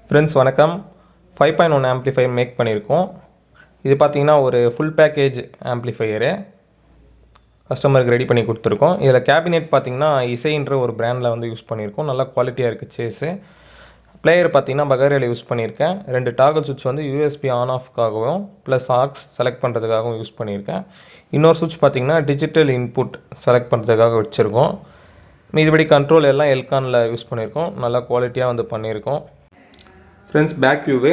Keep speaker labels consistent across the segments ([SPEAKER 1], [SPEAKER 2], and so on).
[SPEAKER 1] Friends வணக்கம். 5.1 amplifier make பண்ணியிருக்கோம். இது பார்த்திங்கன்னா ஒரு ஃபுல் பேக்கேஜ் ஆம்ப்ளிஃபையரு கஸ்டமருக்கு ரெடி பண்ணி கொடுத்துருக்கோம். இதில் கேபினெட் பார்த்திங்கன்னா இசைன்ற ஒரு பிராண்டில் வந்து யூஸ் பண்ணியிருக்கோம். நல்லா குவாலிட்டியாக இருக்குது சேஸு. பிளேயர் பார்த்திங்கன்னா பகாரியாவில் யூஸ் பண்ணியிருக்கேன். 2 டாகல் சுவிட்ச் வந்து யூஎஸ்பி ஆன் ஆஃப்காகவும் ப்ளஸ் ஆக்ஸ் செலக்ட் பண்ணுறதுக்காகவும் யூஸ் பண்ணியிருக்கேன். இன்னொரு சுவிட்ச் பார்த்திங்கன்னா டிஜிட்டல் இன்புட் செலக்ட் பண்ணுறதுக்காக வச்சுருக்கோம். மீதிபடி கண்ட்ரோல் எல்லாம் எல்கானில் யூஸ் பண்ணியிருக்கோம். நல்லா குவாலிட்டியாக வந்து பண்ணியிருக்கோம். ஃப்ரெண்ட்ஸ் பேக் வியூவு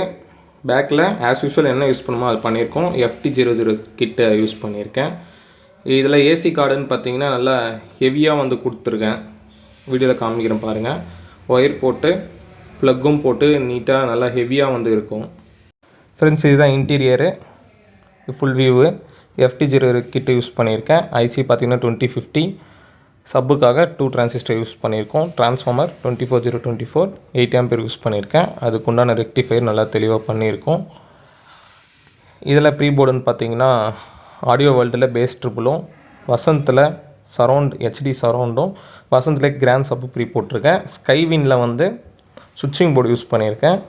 [SPEAKER 1] பேக்கில் ஆஸ் யூஷுவல் என்ன யூஸ் பண்ணுமோ அது பண்ணியிருக்கோம். FT00 கிட்ட யூஸ் பண்ணியிருக்கேன். இதில் ஏசி கார்டுன்னு பார்த்தீங்கன்னா நல்லா ஹெவியாக வந்து கொடுத்துருக்கேன். வீடியோவில் காமிக்கிறேன் பாருங்கள். ஒயர் போட்டு ப்ளக்கும் போட்டு நீட்டாக நல்லா ஹெவியாக வந்து இருக்கும். ஃப்ரெண்ட்ஸ் இதுதான் இன்டீரியரு ஃபுல் வியூவு. FT00 கிட்ட யூஸ் பண்ணியிருக்கேன். ஐசி பார்த்திங்கன்னா 2050 சப்புக்காக 2 டிரான்சிஸ்டர் யூஸ் பண்ணியிருக்கோம். ட்ரான்ஸ்ஃபார்மர் 24024 8 ஆம்பியர் யூஸ் பண்ணியிருக்கேன். அதுக்குண்டான ரெக்டிஃபையர் நல்லா தெளிவாக பண்ணியிருக்கோம். இதில் ப்ரீபோர்டுன்னு பார்த்தீங்கன்னா ஆடியோ வேர்ல்டில் பேஸ் ட்ரிபிளும், வசந்தில் சரௌண்ட் HD சரௌண்டும், வசந்தில் கிராண்ட் சப்பு ப்ரீ போட்டிருக்கேன். ஸ்கைவினில் வந்து சுவிட்சிங் போர்டு யூஸ் பண்ணியிருக்கேன்.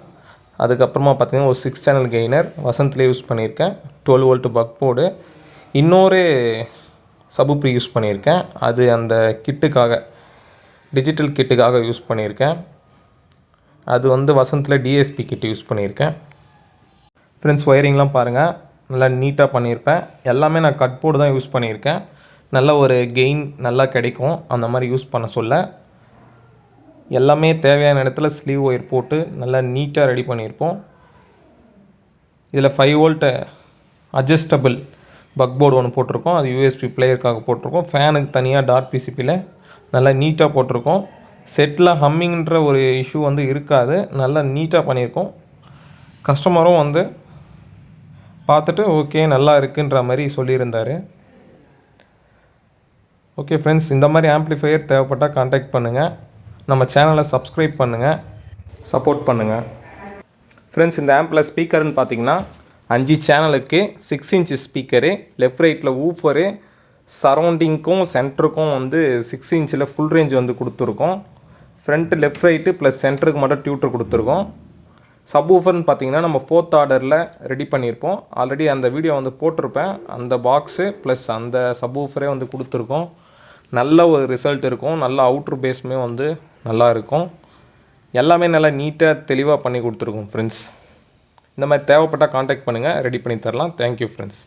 [SPEAKER 1] அதுக்கப்புறமா பார்த்தீங்கன்னா ஒரு 6 சேனல் கெய்னர் வசந்தில் யூஸ் பண்ணியிருக்கேன். 12 வோல்ட் பக் போர்டு, இன்னொரு சப்பு ப்ரீ யூஸ் பண்ணியிருக்கேன். அது அந்த கிட்டுக்காக டிஜிட்டல் கிட்டுக்காக யூஸ் பண்ணியிருக்கேன். அது வந்து வசந்தில் DSP கிட்டு யூஸ் பண்ணியிருக்கேன். ஃப்ரெண்ட்ஸ் ஒயரிங்லாம் பாருங்கள், நல்லா நீட்டாக பண்ணியிருப்பேன். எல்லாமே நான் கட் போர்டு தான் யூஸ் பண்ணியிருக்கேன். நல்ல ஒரு கெயின் நல்லா கிடைக்கும் அந்த மாதிரி யூஸ் பண்ண சொல்ல. எல்லாமே தேவையான இடத்துல ஸ்லீவ் ஒயர் போட்டு நல்லா நீட்டாக ரெடி பண்ணியிருப்போம். இதில் 5 வோல்ட் அட்ஜஸ்டபிள் பக் போர்டு ஒன்று போட்டிருக்கோம். அது யூஎஸ்பி பிளேயருக்காக போட்டிருக்கோம். ஃபேனுக்கு தனியாக டார்க் PCBயில் நல்லா நீட்டாக போட்டிருக்கோம். செட்டில் ஹம்மிங்கிற ஒரு இஷ்யூ வந்து இருக்காது. நல்லா நீட்டாக பண்ணியிருக்கோம். கஸ்டமரும் வந்து பார்த்துட்டு ஓகே நல்லா இருக்குன்ற மாதிரி சொல்லியிருந்தார். ஓகே ஃப்ரெண்ட்ஸ், இந்த மாதிரி ஆம்ப்ளிஃபையர் தேவைப்பட்டால் கான்டாக்ட் பண்ணுங்கள். நம்ம சேனலை சப்ஸ்கிரைப் பண்ணுங்கள், சப்போர்ட் பண்ணுங்கள். ஃப்ரெண்ட்ஸ் இந்த ஆம்பில் ஸ்பீக்கர்னு பார்த்தீங்கன்னா 5 சேனலுக்கு 6 இன்ச் ஸ்பீக்கரு, லெஃப்ட் ரைட்டில் ஊஃபரு, சரௌண்டிங்க்கும் சென்டருக்கும் வந்து 6 இன்ச்சில் ஃபுல் ரேஞ்ச் வந்து கொடுத்துருக்கோம். ஃப்ரண்ட்டு லெஃப்ட் ரைட்டு ப்ளஸ் சென்டருக்கு மட்டும் டியூட்டர் கொடுத்துருக்கோம். சப் ஊஃபர்னு பார்த்தீங்கன்னா நம்ம 4th ஆர்டரில் ரெடி பண்ணியிருப்போம். ஆல்ரெடி அந்த வீடியோ வந்து போட்டிருப்பேன். அந்த பாக்ஸு ப்ளஸ் அந்த சப் ஊஃபரே வந்து கொடுத்துருக்கோம். நல்ல ஒரு ரிசல்ட் இருக்கும். நல்ல அவுட்ரு பேஸுமே வந்து நல்லா இருக்கும். எல்லாமே நல்லா நீட்டாக தெளிவாக பண்ணி கொடுத்துருக்கோம் ஃப்ரெண்ட்ஸ். இந்த மாதிரி தேவைப்பட்டால் கான்டாக்ட் பண்ணுங்கள், ரெடி பண்ணி தரலாம். Thank you friends.